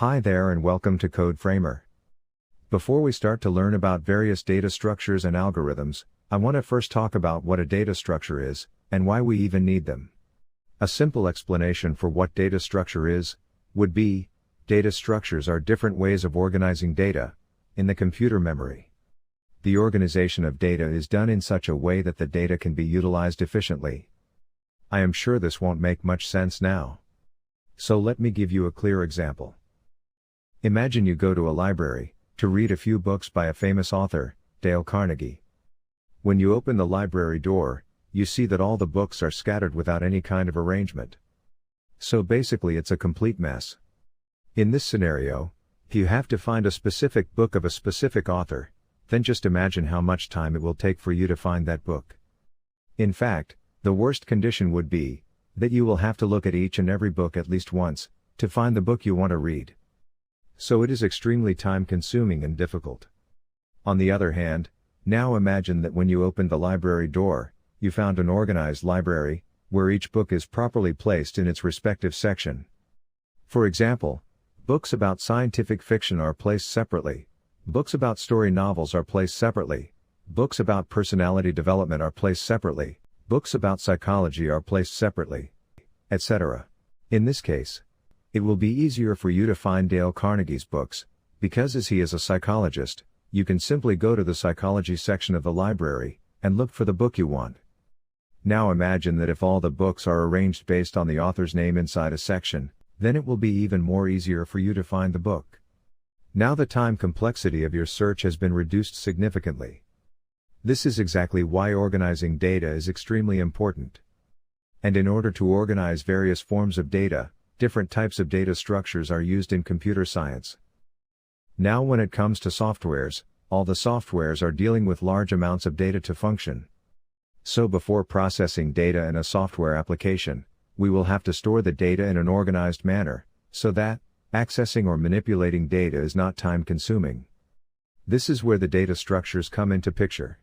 Hi there and welcome to CodeFramer. Before we start to learn about various data structures and algorithms, I want to first talk about what a data structure is, and why we even need them. A simple explanation for what data structure is, would be, data structures are different ways of organizing data, in the computer memory. The organization of data is done in such a way that the data can be utilized efficiently. I am sure this won't make much sense now. So let me give you a clear example. Imagine you go to a library, to read a few books by a famous author, Dale Carnegie. When you open the library door, you see that all the books are scattered without any kind of arrangement. So basically it's a complete mess. In this scenario, if you have to find a specific book of a specific author, then just imagine how much time it will take for you to find that book. In fact, the worst condition would be, that you will have to look at each and every book at least once, to find the book you want to read. So it is extremely time-consuming and difficult. On the other hand, now imagine that when you opened the library door, you found an organized library, where each book is properly placed in its respective section. For example, books about scientific fiction are placed separately, books about story novels are placed separately, books about personality development are placed separately, books about psychology are placed separately, etc. In this case, it will be easier for you to find Dale Carnegie's books, because as he is a psychologist, you can simply go to the psychology section of the library, and look for the book you want. Now imagine that if all the books are arranged based on the author's name inside a section, then it will be even more easier for you to find the book. Now the time complexity of your search has been reduced significantly. This is exactly why organizing data is extremely important. And in order to organize various forms of data, different types of data structures are used in computer science. Now when it comes to softwares, all the softwares are dealing with large amounts of data to function. So before processing data in a software application, we will have to store the data in an organized manner, so that, accessing or manipulating data is not time-consuming. This is where the data structures come into picture.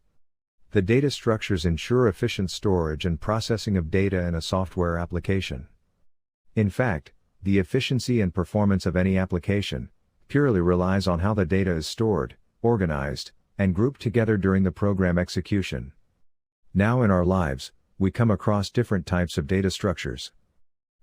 The data structures ensure efficient storage and processing of data in a software application. In fact, the efficiency and performance of any application purely relies on how the data is stored, organized, and grouped together during the program execution. Now in our lives, we come across different types of data structures.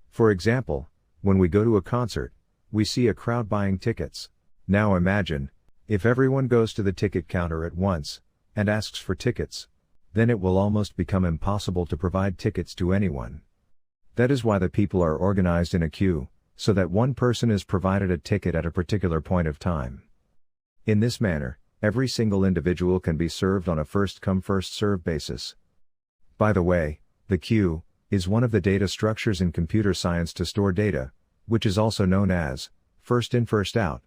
For example, when we go to a concert, we see a crowd buying tickets. Now imagine, if everyone goes to the ticket counter at once, and asks for tickets, then it will almost become impossible to provide tickets to anyone. That is why the people are organized in a queue, so that one person is provided a ticket at a particular point of time. In this manner, every single individual can be served on a first-come first-served basis. By the way, the queue is one of the data structures in computer science to store data, which is also known as first in first out.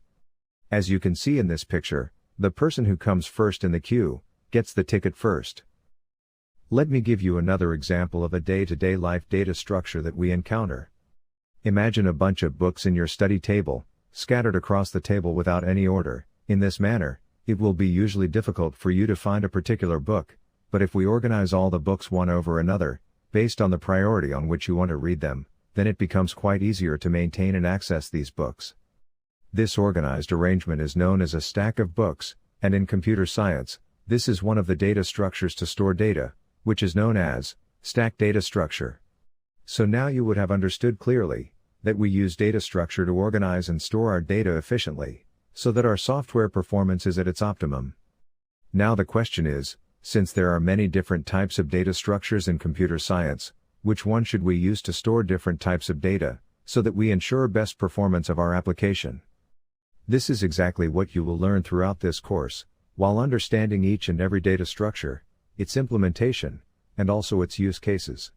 As you can see in this picture, the person who comes first in the queue gets the ticket first. Let me give you another example of a day-to-day life data structure that we encounter. Imagine a bunch of books in your study table, scattered across the table without any order. In this manner, it will be usually difficult for you to find a particular book, but if we organize all the books one over another, based on the priority on which you want to read them, then it becomes quite easier to maintain and access these books. This organized arrangement is known as a stack of books, and in computer science, this is one of the data structures to store data, which is known as stack data structure. So now you would have understood clearly that we use data structure to organize and store our data efficiently, so that our software performance is at its optimum. Now the question is, since there are many different types of data structures in computer science, which one should we use to store different types of data, so that we ensure best performance of our application? This is exactly what you will learn throughout this course, while understanding each and every data structure, its implementation, and also its use cases.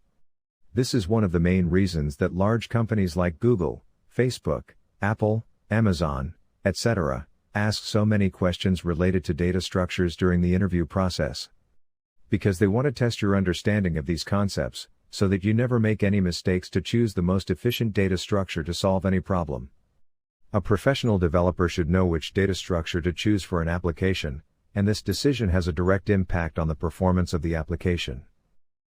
This is one of the main reasons that large companies like Google, Facebook, Apple, Amazon, etc., ask so many questions related to data structures during the interview process. Because they want to test your understanding of these concepts, so that you never make any mistakes to choose the most efficient data structure to solve any problem. A professional developer should know which data structure to choose for an application, and this decision has a direct impact on the performance of the application.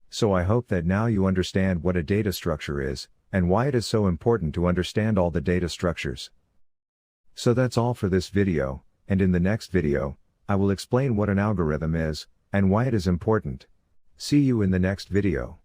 So I hope that now you understand what a data structure is, and why it is so important to understand all the data structures. So that's all for this video, and in the next video, I will explain what an algorithm is, and why it is important. See you in the next video.